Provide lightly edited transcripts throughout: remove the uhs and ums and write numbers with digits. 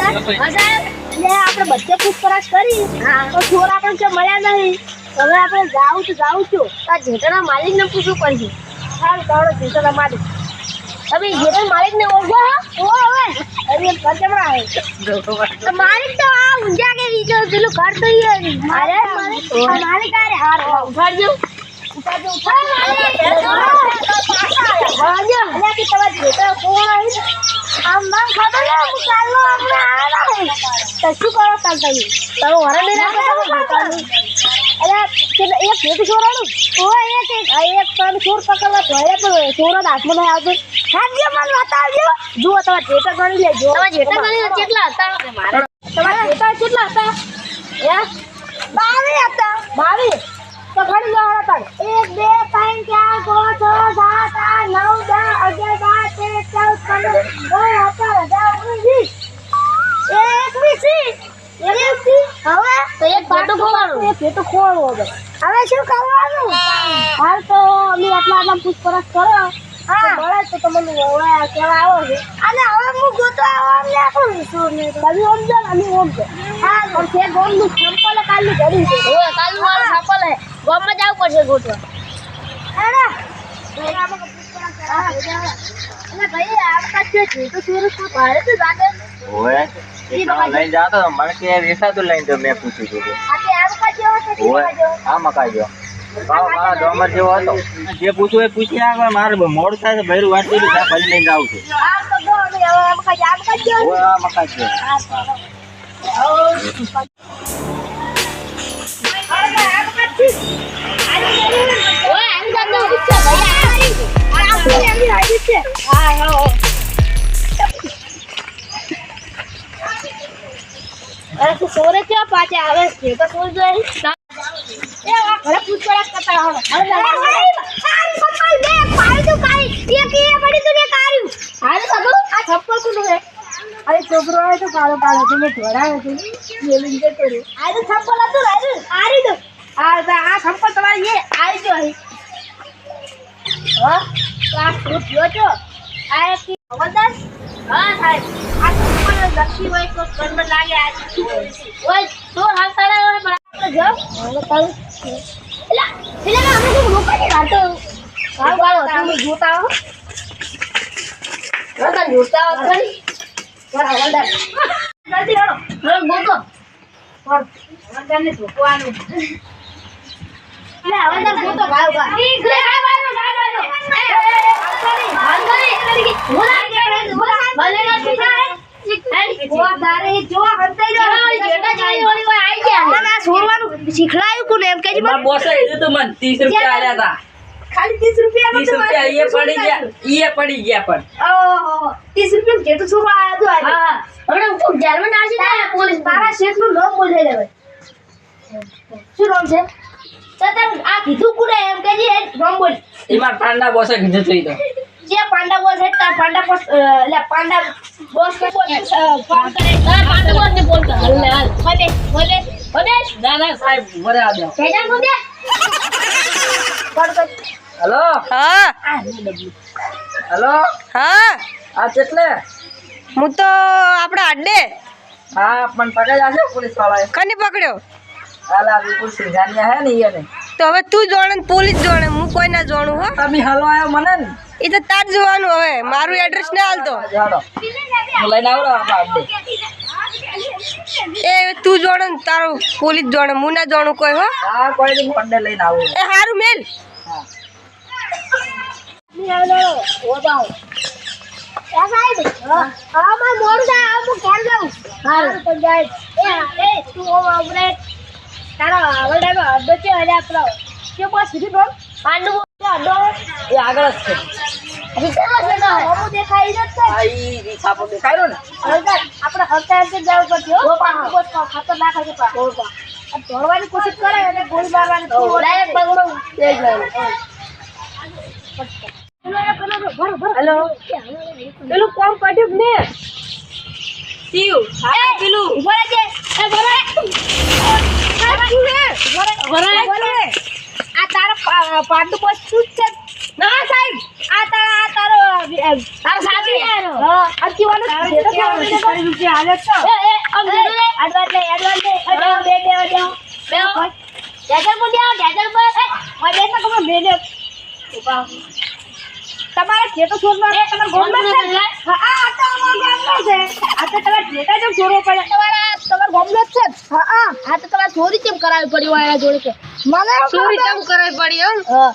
આપણે બધે પૂછપરછ કરી તો ચોર આપણે જો મળ્યા નહીં. હવે આપણે જાવું છું આ જેઠાના માલિકને પૂછવું પડશે. સારું તારો જેઠાના માલિક તમે જેઠાના માલિકને ઓળખો? હવે અરે કચમડા આવે માલિક તો આ ઊંઝા કે બીજો પેલું ઘર તો અરે માલિક અરે હાર ઉઠાડજો આમ નામ ખાતો ને ચાલો આપણે આના તો શું કરો ચાલતા તારો વરે નહીં રાખો અરે એક ભેટ છોરાનું એક પણ ચોર પકડવા જોઈએ પણ ચોરો હાથમાં નહીં આવતો. હાજી મને બતાવજો. જુઓ તમારા જેટા ગણી લેજો. તમારા જેટા ગણી કેટલા હતા? તમારા જેટા કેટલા હતા? 22 હતા. 22 તો ઘણી જવા હતા. 1 2 3 4 5 6 7 8 9 10 11 12 13 14 15 16 17 18 19 20 21 હવે તો એક ભેટું ખોવાનું હવે શું કરવાનું? હાલ તો અમે આટલા પૂછપરછ કરો મળે તો તમને કેવા આવો છે અને હવે હું ગોતો અમને આખું વિશ્વ નહીં તમે સમજો ને અમે સમજો. હા પણ તે ગોમનું સંપલ કાલની ઘડી છે. હવે કાલનું વાળું સંપલ હે ગોમમાં જવું પડશે ગોતવા. અરે અને ભાઈ આપકા જે તો સુરત તો ભારે તો જાગે ઓએ લઈને જાતો મને કે વેસાતું લઈને તો મેં પૂછ્યું હતું આકે આપકા જેવો છે ઓએ આ મકાઈ જો મારા ડોમર જેવો હતો જે પૂછું એ પૂછી આગળ મારે મોડ થાય તો ભૈરું વાંચી દીધું ત્યાં ફરી લઈને જાઉં છું. આ તો જો અમે આપકા જેવો ઓએ આ મકાઈ છે. સોરે ક્યાં પાછે આવે છે તો સોર જોઈ એ ઘરે પૂછપરછ કરતા રહો. અરે સફાઈ બે પાડી તો કાઈ એક પડી તો ને કાર્યું હાલે સબો આ થપ્પલ કોનું હે? અરે છોકરો આવે તો કાળો તો મે ઢોરાયો તો એ લીંજે કર્યો આ તો થપ્પલ હતું આરી દો આ થપ્પલ તમારી એ આવી જો હે હા ક્લાસ ગ્રુપ જો છો આ કે ખબરદાર હા સાહેબ આ થપ્પલ લક્ષી હોય તો ગંડ લાગે આ ઓય તો હાલ સાડા હોય પણ આપણે જો હવે તારું એલા અમે તો રોકાઈ કાઢો કાળો તમે જોતા હો રોતા જોતા હો ખરી પર હવલદાર જલ્દી હળો ગોતો પર હવલદારને જોવાનું લે હવલદાર ગોતો ભાવ લે શીખડાયું કોને એમ કે બોસે એ તો મને 30 રૂપિયા આલ્યા હતા. ખાલી 30 રૂપિયા 30 રૂપિયા એ પડી ગયા પણ ઓહો 30 રૂપિયા જેટલું શું આયા તો હા હવે હું જેલમાં નાસી જાય પોલીસ તારા શેઠનું નામ બોલે લેવે શું નામ છે તતન આ કીધું કોને એમ કે જે નામ બોલ એમાં પાંડા બોસે કીધું તો જે પાંડા બોસ છે તાર પાંડા બોસ એટલે પાંડા બોસ કે ફોન કરે પાંડા બોસ ને ફોન કર હાલ બોલે ના સાહેબ વરે આ દો. કેજા બોલે કર હેલો હા હેલો હા આ કેટલે હું તો આપણા અડ્ડે હા પણ પકડી જાશે પોલીસ વાળાએ કને પકડ્યો આલા વિપુલ સિંઘાનિયા હે ને એને તો હવે તું જોણે ને પોલીસ જોણે હું કોઈ ના જોણું હો તમે હાલો આયો મને ને એ તો તાર જોવાનું હવે મારું એડ્રેસ ના હાલતો જાડો હું લઈને આવરો આપા અડ્ડે એ તું જોણે ને તારું પોલીસ જોણે હું ના જોણું કોઈ હો હા કોઈ નહીં અડ્ડે લઈને આવું એ હારું મેલ હા ની આલો ઓબાઓ એ સાહેબ હા માં મોર જાય હું ઘર જાઉં હારું તો જાય એ તું ઓબરે તારા આવડે અડ્ડો છે હજાર આપલો કે બસ સીધી બોલ પાંડુ અડ્ડો એ આગળ જ છે રીસામાં છે તો હું દેખાઈ જ છે આ ઈ રીસાપો દેખાયો ને હલદર આપણે હલતા જવું પડશે હો પાંડુ બોસ ખતરનાક છે પા આ દોડવાની કોશિશ કરે અને ગોળી મારવાની ડાયરેક્ટ પગડો દે જાય હેલો પેલું કોમ પડ્યું ને સીવ હા પેલું ઉભા રહેજે એ ભરે આ તારા પાંડુ બોસ શું છે ના સાહેબ આ તારો સાથી હા આ કીવાનું રૂપિયા હાલે તો આમ જોડો લે એડવાન્સ લે બે ડેજર પર જાઓ ડેજર પર ઓય બેસા કમ બે દે તમારા ખેતો છોડમાં તમારા ગોમમાં છે હા આ તો અમારા ગોમમાં છે આ તો તમારા ખેતા જેમ છોડવો પડે તમારા ગોમમાં જ છે હા આ તો તમારે ચોરી કેમ કરાવી પડી હોય એના જોડે કે મને ચોરી કેમ કરાવી પડી એમ હા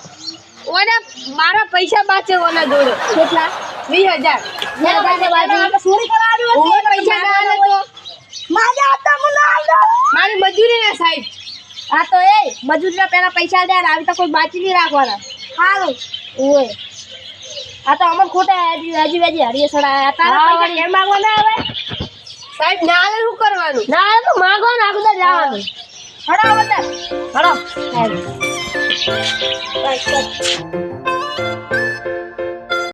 ઓને મારા પૈસા બાચે ઓના જોડે કેટલા 20,000 ચોરી કરાવી ઓય પૈસા ના આલે તો માજા હતા મને આલો મારી મજૂરી ના સાહેબ આ તો એ મજૂરના પેલા પૈસા દે આવી તો કોઈ બાકી નહીં રાખવાના હારું ઓય આ તો અમર ખોટા હજી હરીએ સડા તારા પૈસા કેમ માંગવા ના આવે સાહેબ ના આલે શું કરવાનું ના આવે તો માંગો ને આગળ જવાનું હડો આવતા હડો